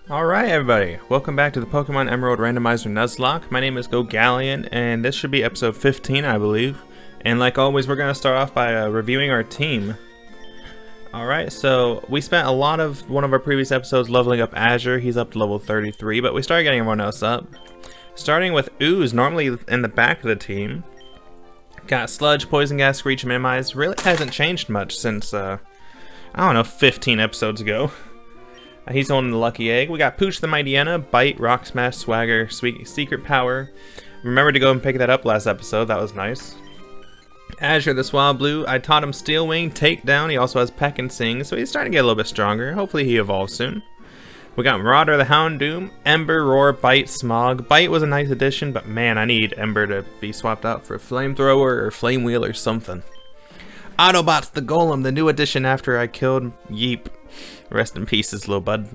Alright everybody, welcome back to the Pokemon Emerald Randomizer Nuzlocke. My name is Galleon, and this should be episode 15 I believe. And like always, we're going to start off by reviewing our team. Alright, so we spent a lot of one of our previous episodes leveling up Azure. He's up to level 33, but we started getting everyone else up. Starting with Ooze, normally in the back of the team. Got Sludge, Poison Gas, Screech, Minimize. Really hasn't changed much since, I don't know, 15 episodes ago. He's holding the Lucky Egg. We got Pooch the Mightyena, Bite, Rock Smash, Swagger, Secret Power. Remember to go and pick that up last episode, that was nice. Azure the Swablu, I taught him Steel Wing, Takedown. He also has Peck and Sing, so he's starting to get a little bit stronger. Hopefully he evolves soon. We got Marauder the Houndoom, Ember, Roar, Bite, Smog. Bite was a nice addition, but man, I need Ember to be swapped out for Flamethrower or Flame Wheel or something. Autobots the Golem, the new addition after I killed Yeep. Rest in pieces, little bud.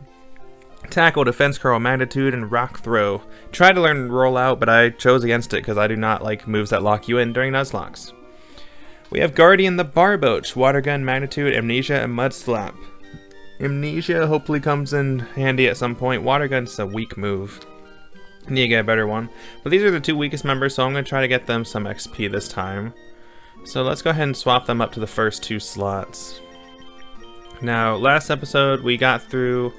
Tackle, Defense Curl, Magnitude, and Rock Throw. Tried to learn Roll Out, but I chose against it because I do not like moves that lock you in during Nuzlocks. We have Guardian the Barboach, Water Gun, Magnitude, Amnesia, and Mud Slap. Amnesia hopefully comes in handy at some point. Water Gun's a weak move. Need to get a better one. But these are the two weakest members, so I'm going to try to get them some XP this time. So let's go ahead and swap them up to the first two slots. Now, last episode we got through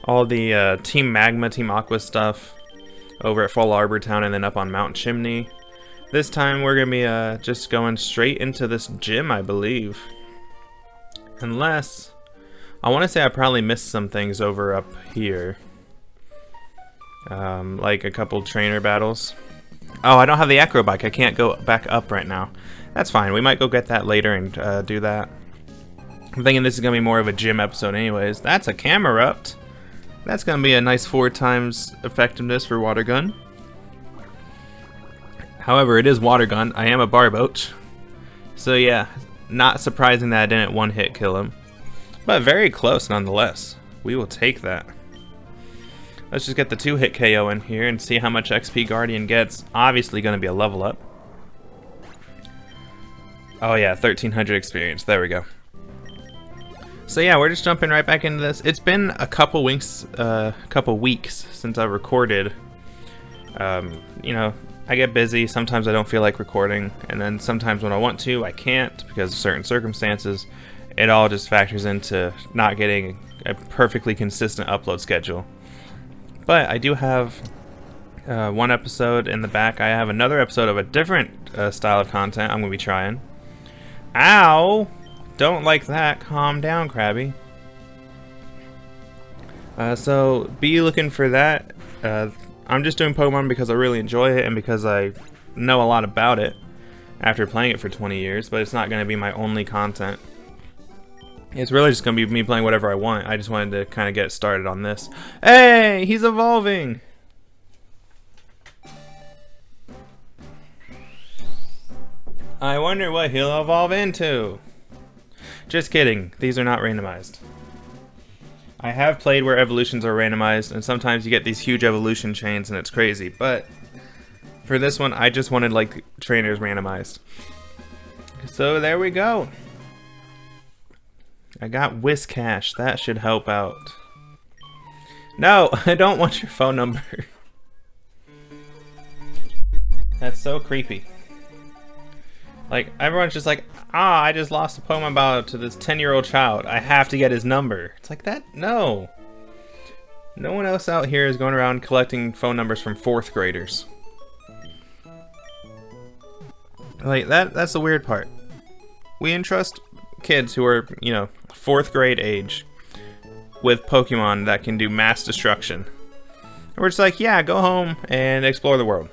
all the Team Magma, Team Aqua stuff over at Fall Arbor Town and then up on Mount Chimney. This time we're going to be just going straight into this gym, I believe. Unless, I want to say I probably missed some things over up here. Like a couple trainer battles. Oh, I don't have the Acrobike. I can't go back up right now. That's fine. We might go get that later and do that. I'm thinking this is going to be more of a gym episode anyways. That's a Camerupt. That's going to be a nice 4 times effectiveness for Water Gun. However, it is Water Gun. I am a Barboach. So yeah, not surprising that I didn't one-hit kill him. But very close nonetheless. We will take that. Let's just get the 2-hit KO in here and see how much XP Guardian gets. Obviously going to be a level up. Oh yeah, 1300 experience. There we go. So yeah, we're just jumping right back into this. It's been a couple weeks since I recorded. You know, I get busy. Sometimes I don't feel like recording, and then sometimes when I want to, I can't because of certain circumstances. It all just factors into not getting a perfectly consistent upload schedule. But I do have one episode in the back. I have another episode of a different style of content I'm going to be trying. Ow! Don't like that. Calm down, Krabby. So be looking for that. I'm just doing Pokemon because I really enjoy it and because I know a lot about it after playing it for 20 years, but it's not going to be my only content. It's really just going to be me playing whatever I want. I just wanted to kind of get started on this. Hey! He's evolving! I wonder what he'll evolve into. Just kidding, these are not randomized. I have played where evolutions are randomized, and sometimes you get these huge evolution chains and it's crazy, but for this one, I just wanted like trainers randomized. So there we go. I got Whiscash, that should help out. No, I don't want your phone number. That's so creepy. Like, everyone's just like, I just lost a Pokemon battle to this 10-year-old child. I have to get his number. It's like that? No. No one else out here is going around collecting phone numbers from 4th graders. Like, that's the weird part. We entrust kids who are, you know, 4th grade age with Pokemon that can do mass destruction. And we're just like, yeah, go home and explore the world.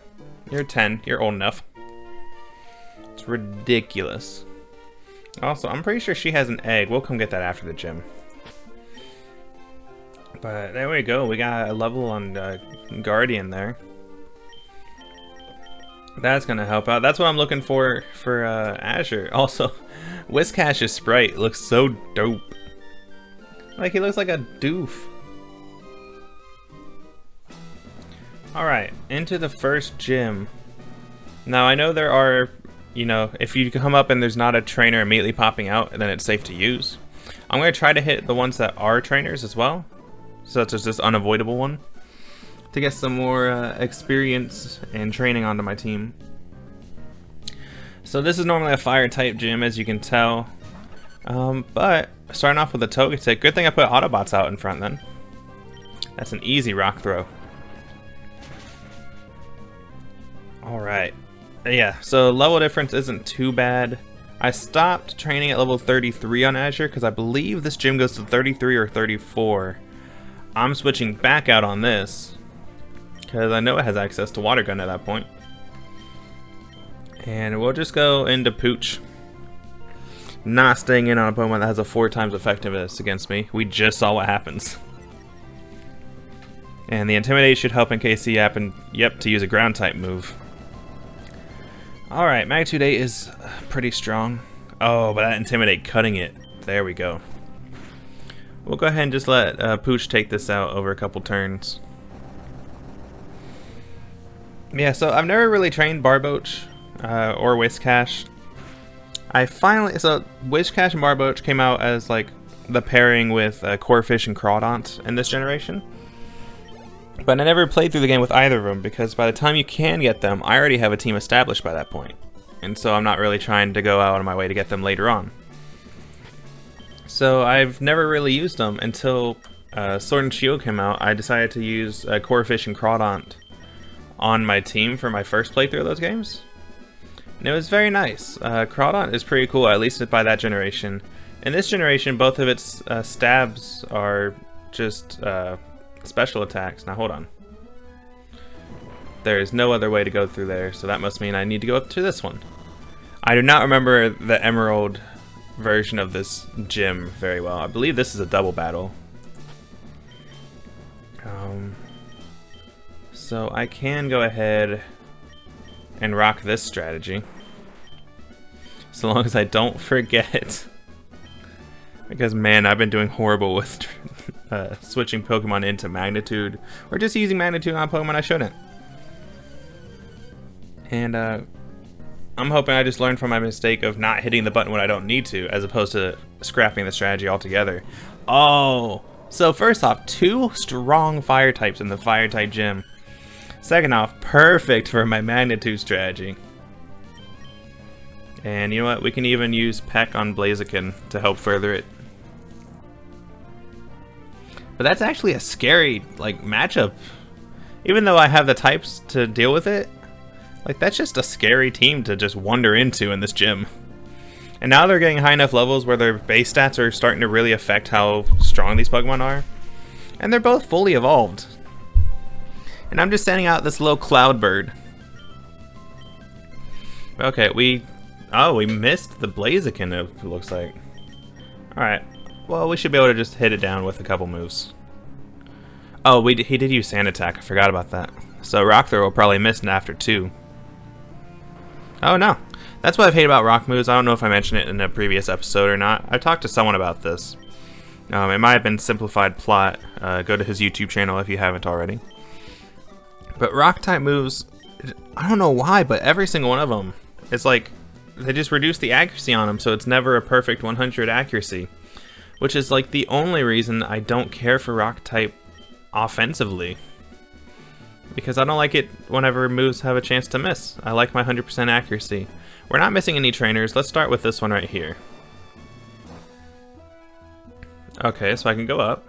You're 10. You're old enough. It's ridiculous. Also, I'm pretty sure she has an egg. We'll come get that after the gym. But there we go. We got a level on Guardian there. That's gonna help out. That's what I'm looking for Azure. Also, Whiscash's sprite looks so dope. Like, he looks like a doof. Alright, into the first gym. Now, I know there are, you know, if you come up and there's not a trainer immediately popping out, then it's safe to use. I'm going to try to hit the ones that are trainers as well. such as this unavoidable one, to get some more experience and training onto my team. So this is normally a fire type gym, as you can tell, but starting off with a Togetic. Good thing I put Autobots out in front then. That's an easy rock throw. Alright. Yeah, so level difference isn't too bad. I stopped training at level 33 on Azure because I believe this gym goes to 33 or 34. I'm switching back out on this because I know it has access to Water Gun at that point. And we'll just go into Pooch. Not staying in on a Pokemon that has a 4 times effectiveness against me. We just saw what happens. And the Intimidate should help in case he happened, to use a ground type move. Alright, Magnitude 8 is pretty strong. Oh, but that Intimidate cutting it. There we go. We'll go ahead and just let Pooch take this out over a couple turns. Yeah, so I've never really trained Barboach or Whiscash. So Whiscash and Barboach came out as like the pairing with Corphish and Crawdont in this generation. But I never played through the game with either of them because by the time you can get them, I already have a team established by that point. And so I'm not really trying to go out of my way to get them later on. So I've never really used them until Sword and Shield came out. I decided to use Corphish and Crawdont on my team for my first playthrough of those games. And it was very nice. Crawdont is pretty cool, at least by that generation. In this generation, both of its stabs are just special attacks. Now hold on. There is no other way to go through there, so that must mean I need to go up to this one. I do not remember the Emerald version of this gym very well. I believe this is a double battle. So I can go ahead and rock this strategy. So long as I don't forget. Because man, I've been doing horrible with switching Pokemon into Magnitude, or just using Magnitude on Pokemon I shouldn't. And I'm hoping I just learned from my mistake of not hitting the button when I don't need to, as opposed to scrapping the strategy altogether. Oh, so first off, 2 strong fire types in the fire type gym. Second off, perfect for my Magnitude strategy. And you know what? We can even use Peck on Blaziken to help further it. But that's actually a scary matchup. Even though I have the types to deal with it, that's just a scary team to just wander into in this gym. And now they're getting high enough levels where their base stats are starting to really affect how strong these Pokemon are. And they're both fully evolved. And I'm just sending out this little Cloudbird. Okay, we missed the Blaziken, it looks like. Alright. Well, we should be able to just hit it down with a couple moves. Oh, he did use Sand Attack. I forgot about that. So Rock Throw will probably miss after 2. Oh, no. That's what I've hated about rock moves. I don't know if I mentioned it in a previous episode or not. I talked to someone about this. It might have been Simplified Plot. Go to his YouTube channel if you haven't already. But rock-type moves, I don't know why, but every single one of them, it's like they just reduce the accuracy on them, so it's never a perfect 100 accuracy. Which is like the only reason I don't care for rock-type offensively. Because I don't like it whenever moves have a chance to miss. I like my 100% accuracy. We're not missing any trainers. Let's start with this one right here. Okay, so I can go up.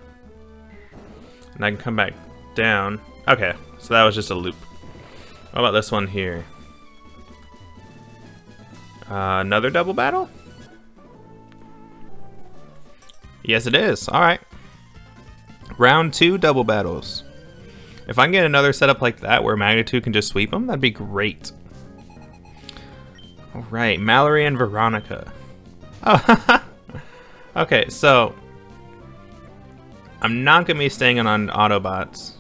And I can come back down. Okay, so that was just a loop. What about this one here? Another double battle? Yes, it is. Alright. Round 2 double battles. If I can get another setup like that where Magnitude can just sweep them, that'd be great. Alright, Mallory and Veronica. Oh, okay, so I'm not going to be staying on Autobots.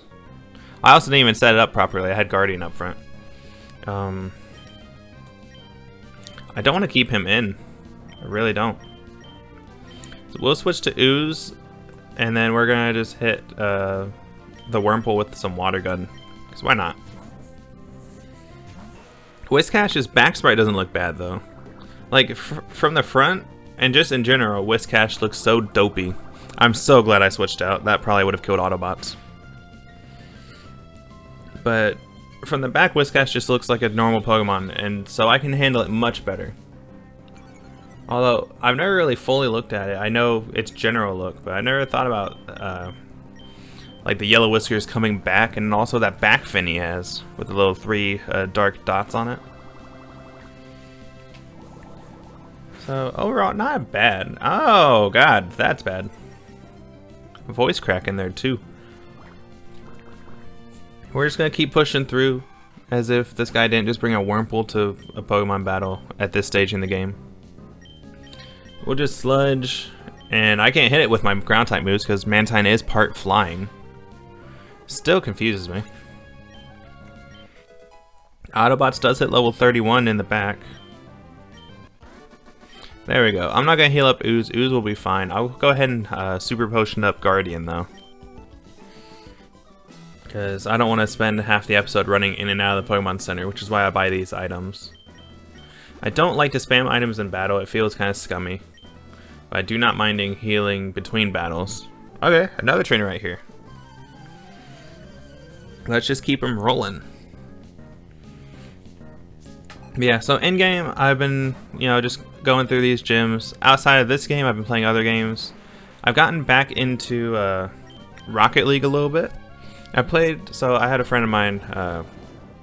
I also didn't even set it up properly. I had Guardian up front. I don't want to keep him in. I really don't. So we'll switch to Ooze, and then we're going to just hit the Wurmple with some Water Gun. Because why not? Whiscash's back sprite doesn't look bad, though. Like, from the front, and just in general, Whiscash looks so dopey. I'm so glad I switched out. That probably would have killed Autobots. But from the back, Whiscash just looks like a normal Pokemon, and so I can handle it much better. Although, I've never really fully looked at it. I know its general look, but I never thought about like the yellow whiskers coming back, and also that back fin he has with the little 3 dark dots on it. So overall, not bad. Oh god, that's bad. Voice crack in there too. We're just gonna keep pushing through as if this guy didn't just bring a Wurmple to a Pokemon battle at this stage in the game. We'll just sludge, and I can't hit it with my ground type moves because Mantine is part flying. Still confuses me. Autobots does hit level 31 in the back. There we go. I'm not gonna heal up Ooze. Ooze will be fine. I'll go ahead and super potion up Guardian though, because I don't want to spend half the episode running in and out of the Pokemon Center, which is why I buy these items. I don't like to spam items in battle. It feels kind of scummy. But I do not minding healing between battles. Okay, another trainer right here. Let's just keep him rolling. Yeah, so in game, I've been, just going through these gyms. Outside of this game, I've been playing other games. I've gotten back into Rocket League a little bit. So I had a friend of mine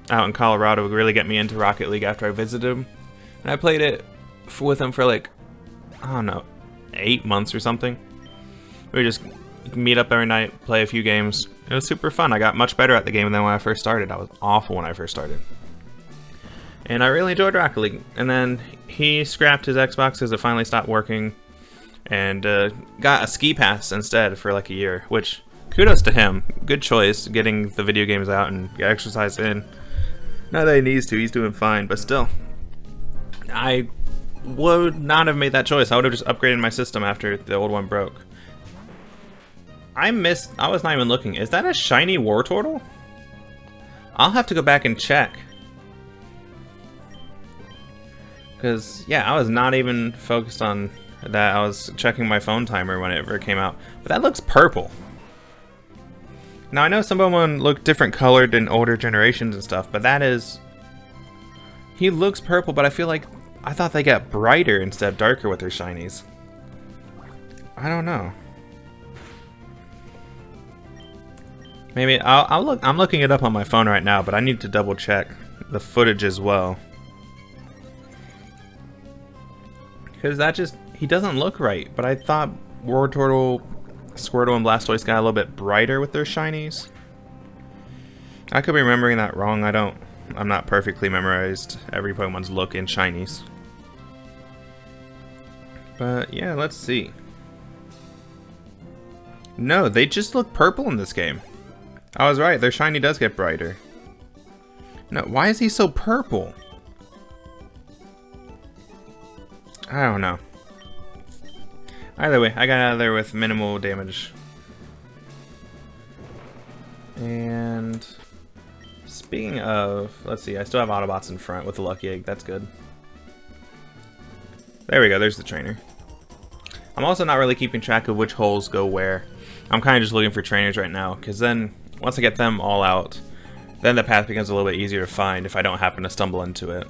out in Colorado really get me into Rocket League after I visited him. And I played it with him for like, I don't know, 8 months or something. We would just meet up every night, play a few games. It was super fun. I got much better at the game than when I first started. I was awful when I first started. And I really enjoyed Rocket League. And then he scrapped his Xbox because it finally stopped working. And got a ski pass instead for like a year, which, kudos to him. Good choice, getting the video games out and get exercise in. Not that he needs to, he's doing fine, but still. I would not have made that choice. I would have just upgraded my system after the old one broke. I was not even looking. Is that a shiny Wartortle? I'll have to go back and check. Because, yeah, I was not even focused on that. I was checking my phone timer whenever it came out. But that looks purple. Now, I know some of them look different colored in older generations and stuff, but that is... He looks purple, but I feel like... I thought they got brighter instead of darker with their shinies. I don't know. Maybe I'll look. I'm looking it up on my phone right now, but I need to double check the footage as well. Because that just... He doesn't look right, but I thought Wartortle, Squirtle, and Blastoise got a little bit brighter with their shinies. I could be remembering that wrong. I'm not perfectly memorized every Pokemon's look in shinies. But yeah, let's see. No, they just look purple in this game. I was right, their shiny does get brighter. No, why is he so purple? I don't know. Either way, I got out of there with minimal damage. And speaking of, let's see, I still have Autobots in front with the Lucky Egg. That's good. There we go, there's the trainer. I'm also not really keeping track of which holes go where. I'm kind of just looking for trainers right now, because then, once I get them all out, then the path becomes a little bit easier to find if I don't happen to stumble into it.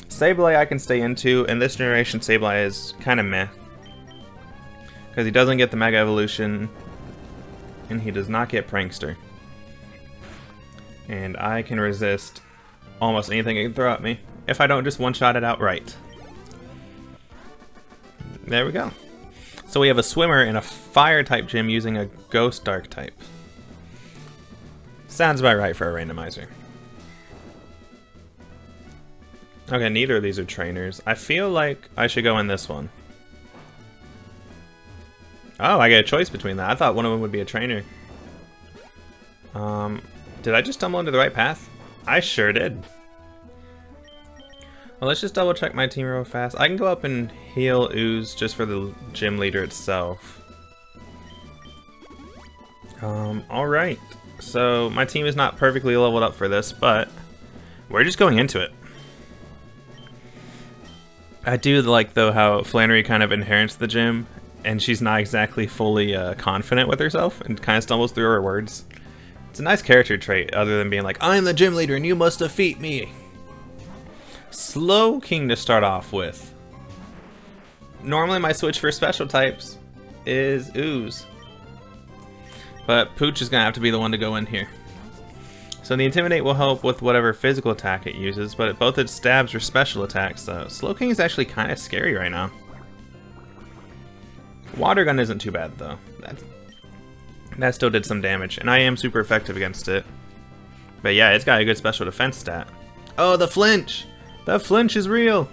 Sableye I can stay into, and this generation Sableye is kind of meh. Because he doesn't get the Mega Evolution, and he does not get Prankster. And I can resist almost anything it can throw at me, if I don't just one-shot it outright. There we go. So we have a swimmer in a fire-type gym using a ghost dark type. Sounds about right for a randomizer. Okay, neither of these are trainers. I feel like I should go in this one. Oh, I get a choice between that. I thought one of them would be a trainer. Did I just stumble into the right path? I sure did. Well, let's just double check my team real fast. I can go up and heal Ooze just for the gym leader itself. Alright. So, my team is not perfectly leveled up for this, but we're just going into it. I do like, though, how Flannery kind of inherits the gym, and she's not exactly fully confident with herself and kind of stumbles through her words. It's a nice character trait, other than being like, I'm the gym leader and you must defeat me. Slowking to start off with. Normally my switch for special types is Ooze, but Pooch is going to have to be the one to go in here. So the Intimidate will help with whatever physical attack it uses, but both its stabs are special attacks, so Slowking is actually kind of scary right now. Water Gun isn't too bad though. That still did some damage, and I am super effective against it. But yeah, it's got a good special defense stat. Oh, the flinch! The flinch is real!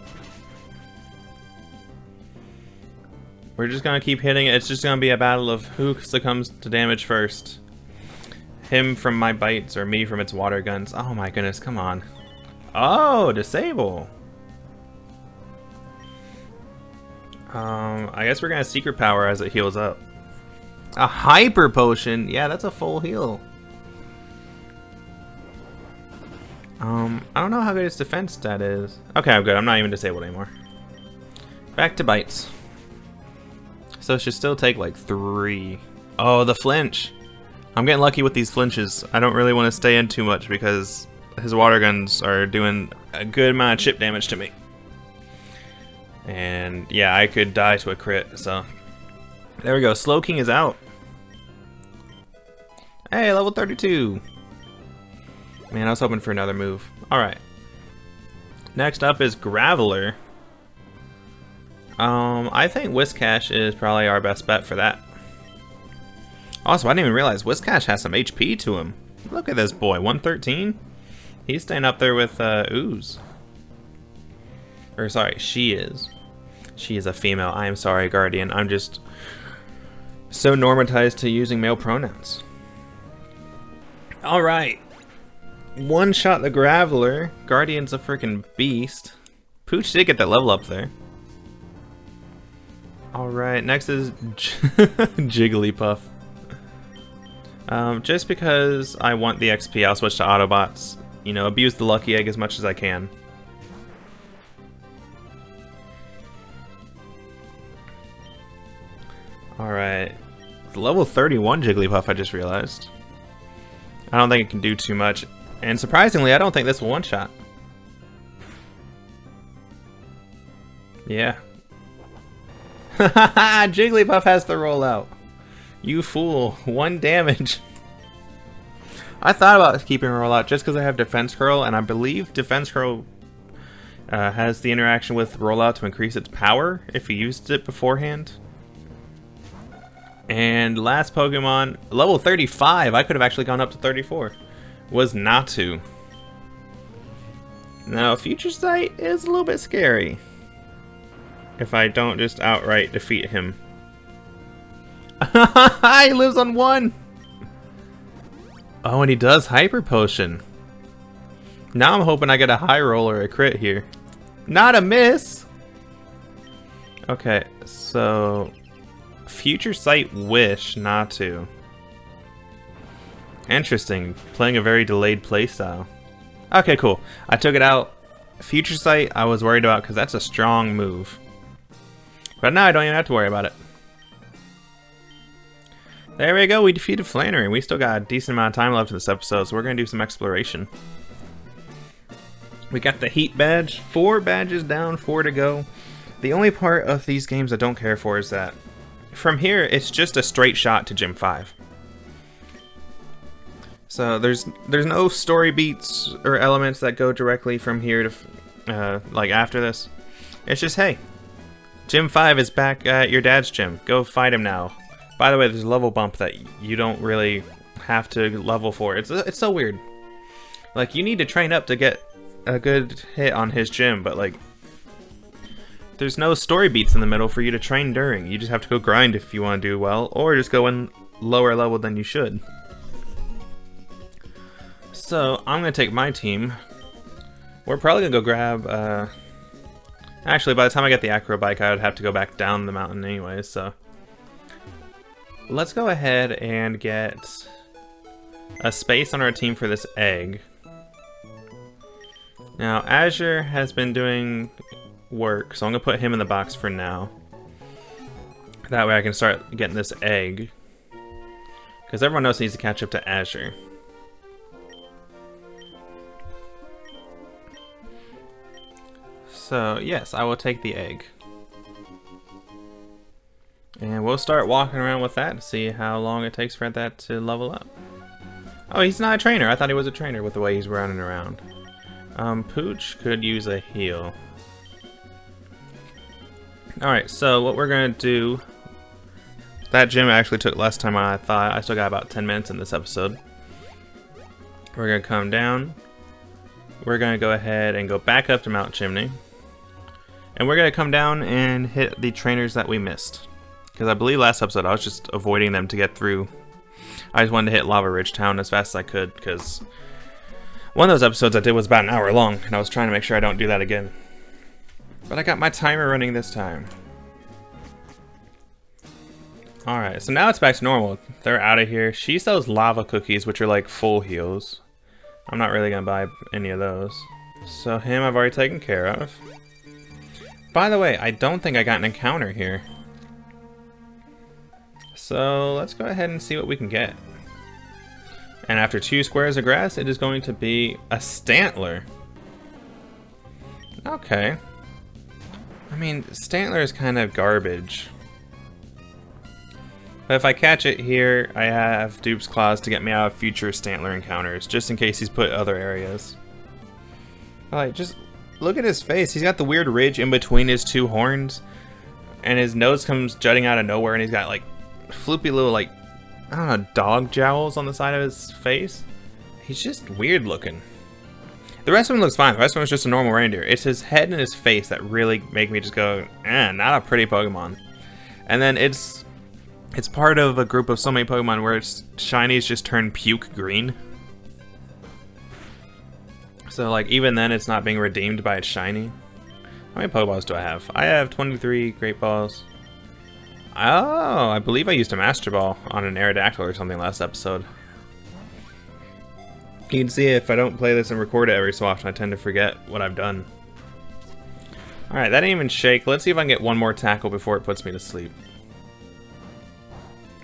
We're just gonna keep hitting it. It's just gonna be a battle of who succumbs to damage first. Him from my bites or me from its water guns. Oh my goodness, come on. Oh, disable! I guess we're gonna secret power as it heals up. A hyper potion? Yeah, that's a full heal. I don't know how good its defense stat is. Okay, I'm good. I'm not even disabled anymore. Back to bites. So it should still take like 3. Oh, the flinch. I'm getting lucky with these flinches. I don't really want to stay in too much because his water guns are doing a good amount of chip damage to me. And yeah, I could die to a crit, so there we go. Slowking is out. Hey, level 32. Man, I was hoping for another move. Alright. Next up is Graveler. I think Whiscash is probably our best bet for that. Also, I didn't even realize Whiscash has some HP to him. Look at this boy, 113. He's staying up there with Ooze. Or sorry, she is. She is a female. I am sorry, Guardian. I'm just so normatized to using male pronouns. Alright. One shot the Graveler. Guardian's a freaking beast. Pooch did get that level up there. Alright, next is Jigglypuff. Just because I want the XP, I'll switch to Autobots. You know, abuse the Lucky Egg as much as I can. Alright. Level 31 Jigglypuff, I just realized. I don't think it can do too much. And surprisingly, I don't think this will one-shot. Yeah. Jigglypuff has the rollout. You fool. 1 damage. I thought about keeping rollout just because I have Defense Curl, and I believe Defense Curl has the interaction with rollout to increase its power if you used it beforehand. And last Pokemon, level 35, I could have actually gone up to 34, was Natu. Now, Future Sight is a little bit scary if I don't just outright defeat him. He lives on 1! Oh, and he does Hyper Potion. Now I'm hoping I get a high roll or a crit here. Not a miss! Okay, so Future Sight Wish, Natu. Interesting. Playing a very delayed playstyle. Okay, cool. I took it out. Future Sight I was worried about because that's a strong move. But now I don't even have to worry about it. There we go. We defeated Flannery. We still got a decent amount of time left in this episode, so we're going to do some exploration. We got the Heat badge. 4 badges down, 4 to go. The only part of these games I don't care for is that from here, it's just a straight shot to Gym 5. So there's no story beats or elements that go directly from here to like after this. It's just, hey, Gym 5 is back at your dad's gym. Go fight him now. By the way, there's a level bump that you don't really have to level for. It's so weird. Like, you need to train up to get a good hit on his gym, but like, there's no story beats in the middle for you to train during. You just have to go grind if you want to do well, or just go in lower level than you should. So, I'm going to take my team. We're probably going to go grab, actually, by the time I get the acro bike, I would have to go back down the mountain anyway, so let's go ahead and get a space on our team for this egg. Now, Azure has been doing work, so I'm going to put him in the box for now. That way I can start getting this egg. Because everyone else needs to catch up to Azure. So, yes, I will take the egg. And we'll start walking around with that to see how long it takes for that to level up. Oh, he's not a trainer. I thought he was a trainer with the way he's running around. Pooch could use a heal. Alright, so what we're going to do... That gym actually took less time than I thought. I still got about 10 minutes in this episode. We're going to come down. We're going to go ahead and go back up to Mount Chimney. And we're going to come down and hit the trainers that we missed. Because I believe last episode I was just avoiding them to get through. I just wanted to hit Lava Ridge Town as fast as I could, because one of those episodes I did was about an hour long, and I was trying to make sure I don't do that again. But I got my timer running this time. Alright, so now it's back to normal. They're out of here. She sells lava cookies, which are like full heals. I'm not really going to buy any of those. So him I've already taken care of. By the way, I don't think I got an encounter here. So let's go ahead and see what we can get. And after 2 squares of grass, it is going to be a Stantler. Okay. I mean, Stantler is kind of garbage. But if I catch it here, I have Dupe's Claws to get me out of future Stantler encounters, just in case he's put other areas. Like, just look at his face. He's got the weird ridge in between his 2 horns, and his nose comes jutting out of nowhere, and he's got like floopy little, like, I don't know, dog jowls on the side of his face. He's just weird looking. The rest of him looks fine. The rest of him is just a normal reindeer. It's his head and his face that really make me just go, not a pretty Pokemon. And then it's part of a group of so many Pokemon where its shinies just turn puke green. So like even then it's not being redeemed by its shiny. How many Pokeballs do I have? I have 23 Great Balls. Oh, I believe I used a Master Ball on an Aerodactyl or something last episode. You can see if I don't play this and record it every so often, I tend to forget what I've done. Alright, that didn't even shake. Let's see if I can get one more tackle before it puts me to sleep.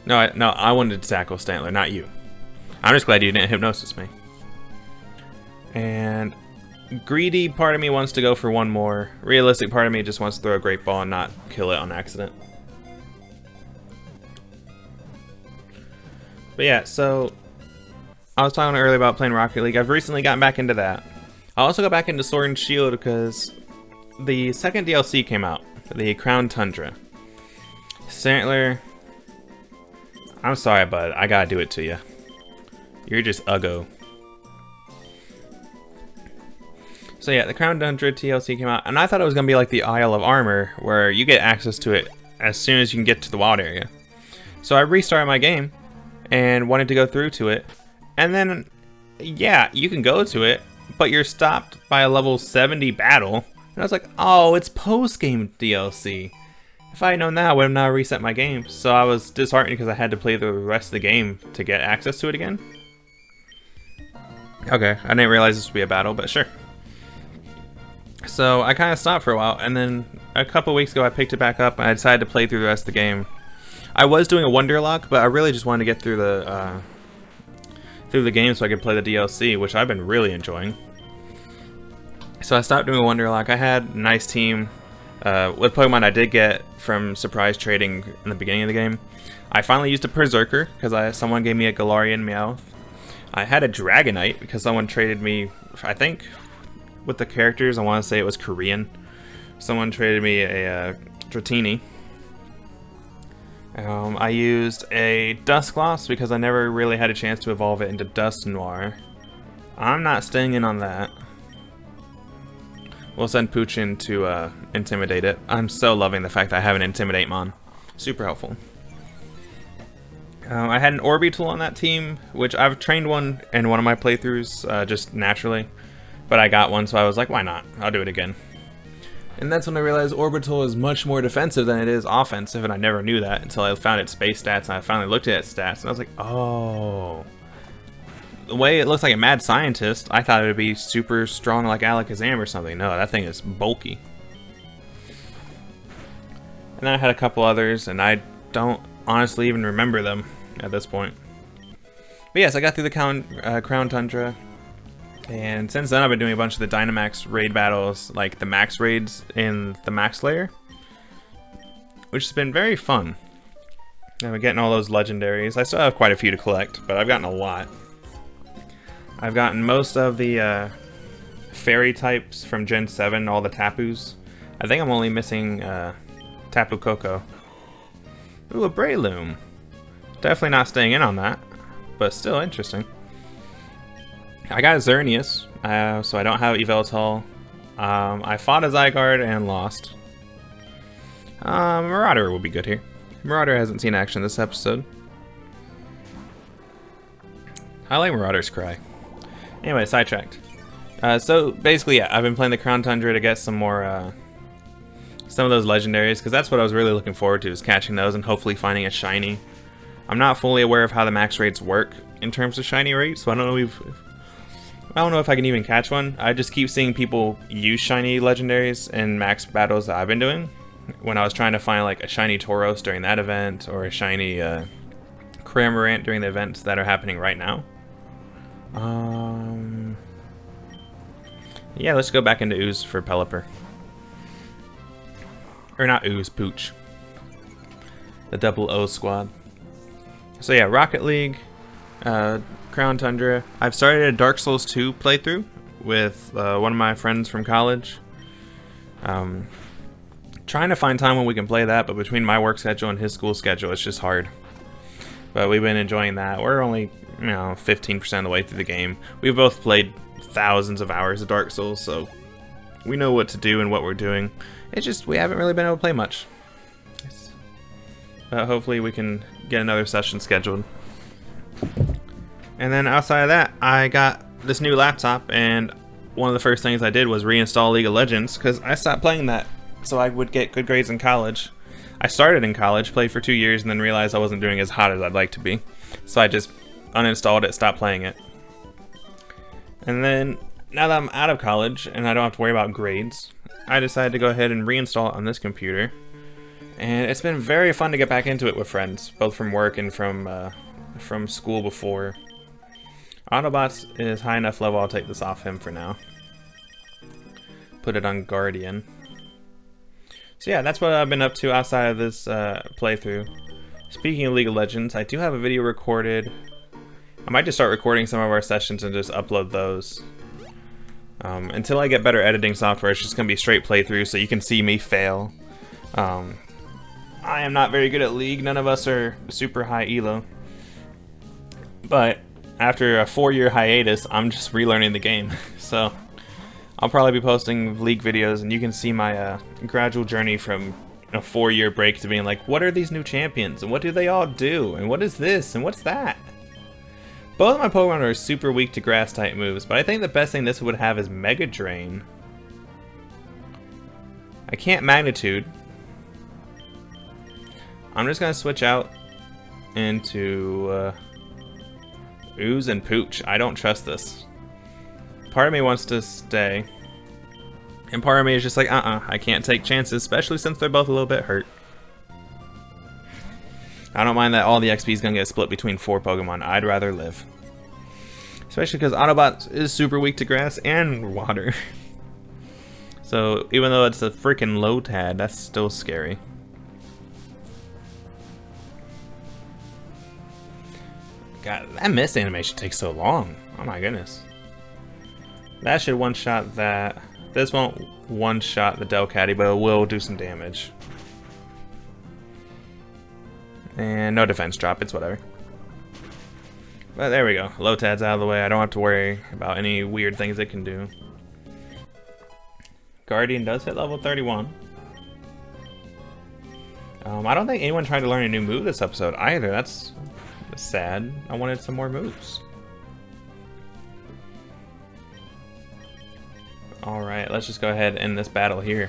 No, I wanted to tackle Stantler, not you. I'm just glad you didn't hypnosis me. And greedy part of me wants to go for one more. Realistic part of me just wants to throw a Great Ball and not kill it on accident. But yeah, so I was talking earlier about playing Rocket League. I've recently gotten back into that. I also got back into Sword and Shield because the second DLC came out, the Crown Tundra. Stantler, I'm sorry, bud. I gotta do it to you. You're just uggo. So yeah, the Crown Tundra DLC came out, and I thought it was gonna be like the Isle of Armor, where you get access to it as soon as you can get to the wild area. So I restarted my game and wanted to go through to it, and then yeah, you can go to it, but you're stopped by a level 70 battle, and I was like, oh, it's post-game DLC. If I had known that, I would have now reset my game. So I was disheartened because I had to play the rest of the game to get access to it again. Okay, I didn't realize this would be a battle, but sure. So I kind of stopped for a while, and then a couple weeks ago I picked it back up and I decided to play through the rest of the game. I was doing a Wonderlock, but I really just wanted to get through the game so I could play the DLC, which I've been really enjoying. So I stopped doing a Wonderlock. I had a nice team with Pokemon I did get from surprise trading in the beginning of the game. I finally used a Berserker because someone gave me a Galarian Meowth. I had a Dragonite because someone traded me, I think, with the characters, I want to say it was Korean. Someone traded me a Dratini. I used a Dusclops because I never really had a chance to evolve it into Dusknoir. I'm not staying in on that. We'll send Pooch in to intimidate it. I'm so loving the fact that I have an Intimidate Mon. Super helpful. I had an Orbeetle on that team, which I've trained one in one of my playthroughs just naturally. But I got one, so I was like, why not? I'll do it again. And that's when I realized Orbital is much more defensive than it is offensive, and I never knew that until I found its base stats, and I finally looked at its stats, and I was like, oh. The way it looks like a mad scientist, I thought it would be super strong like Alakazam or something. No, that thing is bulky. And then I had a couple others, and I don't honestly even remember them at this point. But yes, I got through the Crown Tundra, and since then I've been doing a bunch of the Dynamax raid battles, like the max raids in the max layer, which has been very fun. And we're getting all those legendaries. I still have quite a few to collect, but I've gotten a lot. I've gotten most of the fairy types from Gen 7, all the Tapus. I think I'm only missing Tapu Koko. Ooh, a Breloom. Definitely not staying in on that, but still interesting. I got Xerneas, so I don't have Yveltal. I fought a Zygarde and lost. Marauder will be good here. Marauder hasn't seen action this episode. I like Marauder's cry. Anyway, sidetracked. So basically, yeah, I've been playing the Crown Tundra to get some more, some of those legendaries, because that's what I was really looking forward to, is catching those and hopefully finding a shiny. I'm not fully aware of how the max rates work in terms of shiny rate, so I don't know if I can even catch one. I just keep seeing people use shiny legendaries in max battles that I've been doing. When I was trying to find like a shiny Tauros during that event, or a shiny Cramorant during the events that are happening right now. Yeah, let's go back into Ooze for Pelipper. Or not Ooze, Pooch. The double O squad. So yeah, Rocket League, Crown Tundra. I've started a Dark Souls 2 playthrough with one of my friends from college. Trying to find time when we can play that, but between my work schedule and his school schedule, it's just hard. But we've been enjoying that. We're only, 15% of the way through the game. We've both played thousands of hours of Dark Souls, so we know what to do and what we're doing. It's just we haven't really been able to play much. But hopefully we can get another session scheduled. And then outside of that, I got this new laptop, and one of the first things I did was reinstall League of Legends, because I stopped playing that so I would get good grades in college. I started in college, played for 2 years, and then realized I wasn't doing as hot as I'd like to be. So I just uninstalled it, stopped playing it. And then, now that I'm out of college, and I don't have to worry about grades, I decided to go ahead and reinstall it on this computer. And it's been very fun to get back into it with friends, both from work and from school before. Autobots is high enough level, I'll take this off him for now. Put it on Guardian. So yeah, that's what I've been up to outside of this playthrough. Speaking of League of Legends, I do have a video recorded. I might just start recording some of our sessions and just upload those. Until I get better editing software, it's just going to be straight playthrough so you can see me fail. I am not very good at League. None of us are super high elo. But after a 4-year hiatus, I'm just relearning the game. So I'll probably be posting League videos, and you can see my gradual journey from a 4-year break to being like, what are these new champions, and what do they all do, and what is this, and what's that? Both of my Pokemon are super weak to grass type moves, but I think the best thing this would have is Mega Drain. I can't Magnitude. I'm just gonna switch out into Ooze and Pooch. I don't trust this. Part of me wants to stay, and part of me is just like, I can't take chances, especially since they're both a little bit hurt. I don't mind that all the XP is going to get split between 4 Pokemon. I'd rather live. Especially because Autobot is super weak to grass and water. So even though it's a freaking Lotad, that's still scary. God, that miss animation takes so long. Oh my goodness. That should one-shot that. This won't one-shot the Delcatty, but it will do some damage. And no defense drop, it's whatever. But there we go. Lotad's out of the way. I don't have to worry about any weird things it can do. Guardian does hit level 31. I don't think anyone tried to learn a new move this episode either. That's sad. I wanted some more moves. Alright, let's just go ahead and end this battle here.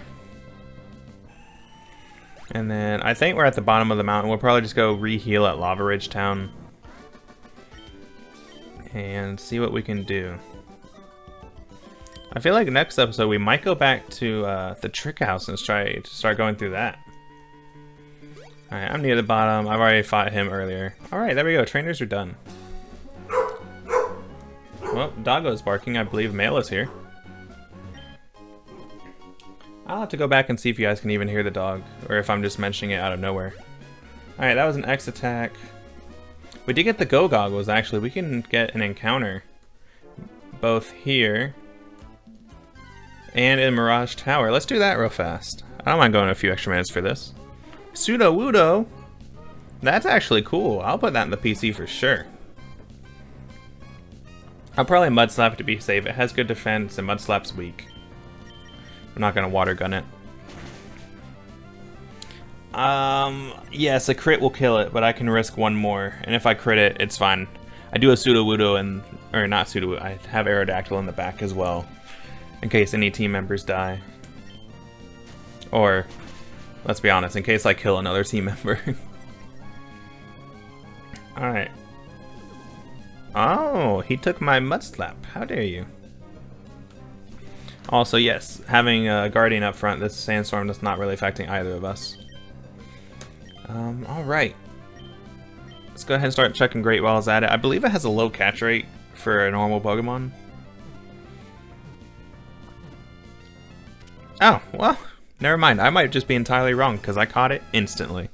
And then I think we're at the bottom of the mountain. We'll probably just go re-heal at Lava Ridge Town and see what we can do. I feel like next episode we might go back to the Trick House and try to start going through that. Alright, I'm near the bottom. I've already fought him earlier. Alright, there we go. Trainers are done. Well, Doggo's barking. I believe Male is here. I'll have to go back and see if you guys can even hear the dog, or if I'm just mentioning it out of nowhere. Alright, that was an X attack. We did get the Go Goggles, actually. We can get an encounter both here and in Mirage Tower. Let's do that real fast. I don't mind going a few extra minutes for this. Sudowoodo! That's actually cool. I'll put that in the PC for sure. I'll probably Mud Slap it to be safe. It has good defense and Mud Slap's weak. I'm not gonna water gun it. Yes, a crit will kill it, but I can risk one more. And if I crit it, it's fine. I do a Sudowoodo and, or not Sudowoodo, I have Aerodactyl in the back as well. In case any team members die. Or, let's be honest, in case I kill another team member. Alright. Oh, he took my Mud Slap. How dare you? Also, yes, having a Guardian up front, this Sandstorm is not really affecting either of us. Alright. Let's go ahead and start checking Great Walls at it. I believe it has a low catch rate for a normal Pokemon. Oh, well, never mind. I might just be entirely wrong, because I caught it instantly.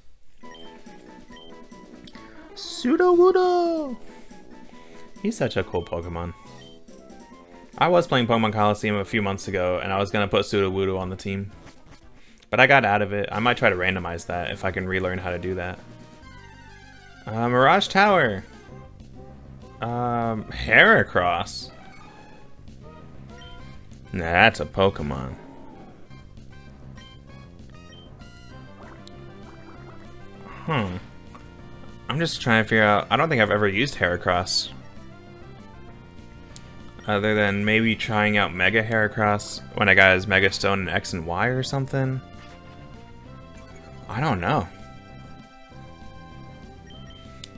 Sudowoodo! He's such a cool Pokemon. I was playing Pokemon Coliseum a few months ago, and I was going to put Sudowoodo on the team. But I got out of it. I might try to randomize that if I can relearn how to do that. Mirage Tower! Heracross. Nah, that's a Pokemon. I'm just trying to figure out... I don't think I've ever used Heracross. Other than maybe trying out Mega Heracross when I got his Mega Stone in X and Y or something. I don't know.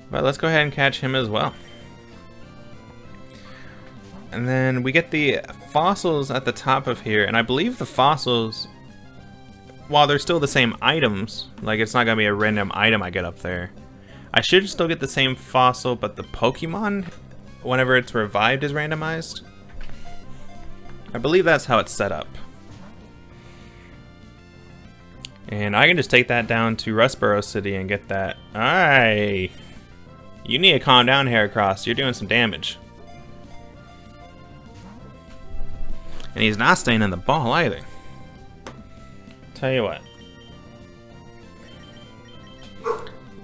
But let's go ahead and catch him as well. And then we get the fossils at the top of here, and I believe the fossils, while they're still the same items, like it's not going to be a random item I get up there, I should still get the same fossil, but the Pokemon, whenever it's revived, is randomized. I believe that's how it's set up. And I can just take that down to Rustboro City and get that. Alright. You need to calm down, Heracross. You're doing some damage. And he's not staying in the ball either. Tell you what.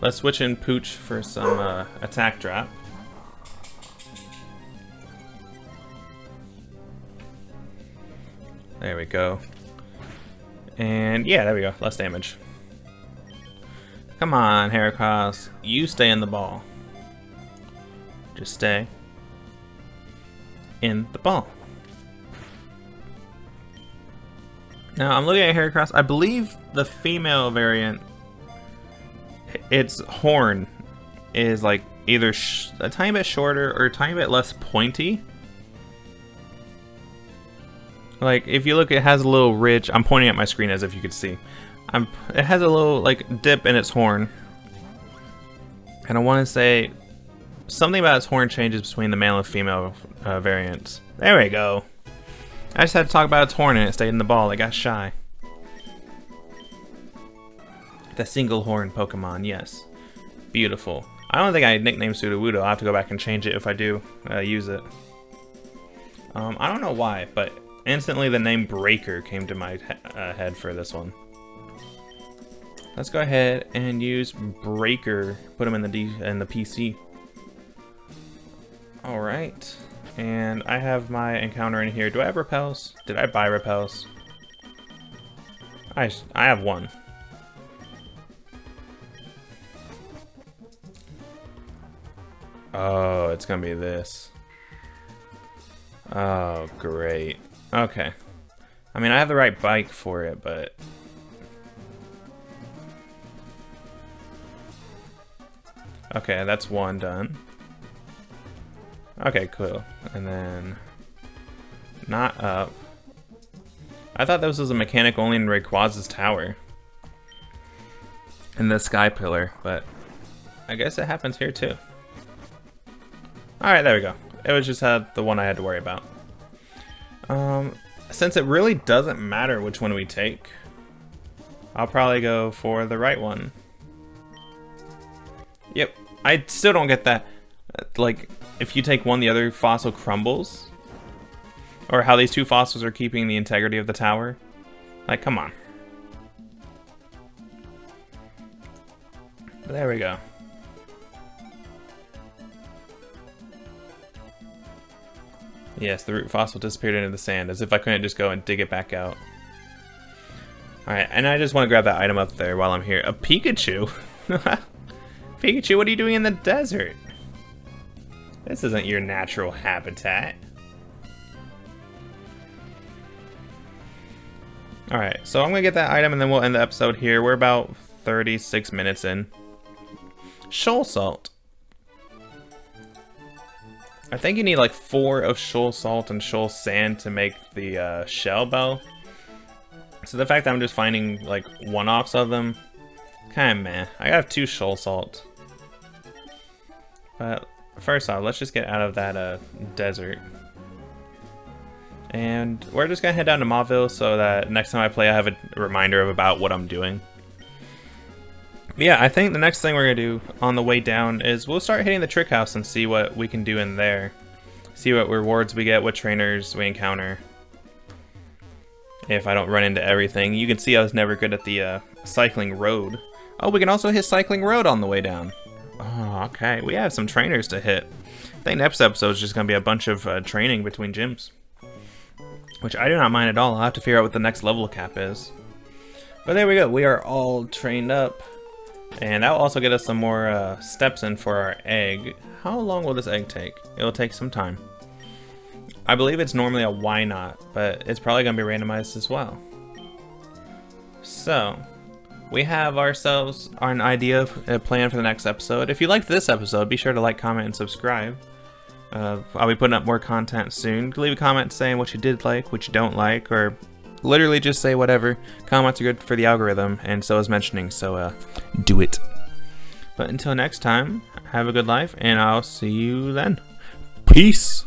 Let's switch in Pooch for some attack drop. There we go. And yeah, there we go. Less damage. Come on, Heracross. You stay in the ball. Just stay in the ball. Now, I'm looking at Heracross. I believe the female variant, its horn is like either a tiny bit shorter or a tiny bit less pointy. Like, if you look, it has a little ridge. I'm pointing at my screen as if you could see. It has a little, like, dip in its horn. And I want to say something about its horn changes between the male and female variants. There we go. I just had to talk about its horn and it stayed in the ball. It got shy. The single horn Pokemon, yes. Beautiful. I don't think I nicknamed Sudowoodo. I'll have to go back and change it if I do use it. I don't know why, but instantly the name Breaker came to my head for this one. Let's go ahead and use Breaker. Put him in the PC. All right, and I have my encounter in here. Do I have repels? Did I buy repels? I have one. Oh, it's gonna be this. Oh, great. Okay. I mean, I have the right bike for it, but... Okay, that's one done. Okay, cool. And then... Not up. I thought this was a mechanic only in Rayquaz's tower. in the sky pillar, but I guess it happens here too. Alright, there we go. It was just the one I had to worry about. Since it really doesn't matter which one we take, I'll probably go for the right one. Yep, I still don't get that. Like, if you take one, the other fossil crumbles? Or how these two fossils are keeping the integrity of the tower? Like, come on. But there we go. Yes, the root fossil disappeared into the sand, as if I couldn't just go and dig it back out. Alright, and I just want to grab that item up there while I'm here. A Pikachu? Pikachu, what are you doing in the desert? This isn't your natural habitat. Alright, so I'm going to get that item and then we'll end the episode here. We're about 36 minutes in. Shoal salt. I think you need like 4 of shoal salt and shoal sand to make the shell bell. So the fact that I'm just finding like one-offs of them, kind of meh. I have 2 shoal salt. But first off, let's just get out of that desert. And we're just gonna head down to Mauville so that next time I play I have a reminder of about what I'm doing. But yeah, I think the next thing we're gonna do on the way down is we'll start hitting the trick house and see what we can do in there. See what rewards we get, what trainers we encounter. If I don't run into everything. You can see I was never good at the cycling road. Oh, we can also hit cycling road on the way down. Oh, okay. We have some trainers to hit. I think next episode is just gonna be a bunch of training between gyms. Which I do not mind at all. I'll have to figure out what the next level cap is. But there we go. We are all trained up. And that will also get us some more steps in for our egg. How long will this egg take? It'll take some time. I believe it's normally a why not, but it's probably going to be randomized as well. So, we have ourselves an idea of a plan for the next episode. If you liked this episode, be sure to like, comment, and subscribe. I'll be putting up more content soon. Leave a comment saying what you did like, what you don't like, or literally just say whatever. Comments are good for the algorithm, and so is mentioning, so do it. But until next time, have a good life, and I'll see you then. Peace!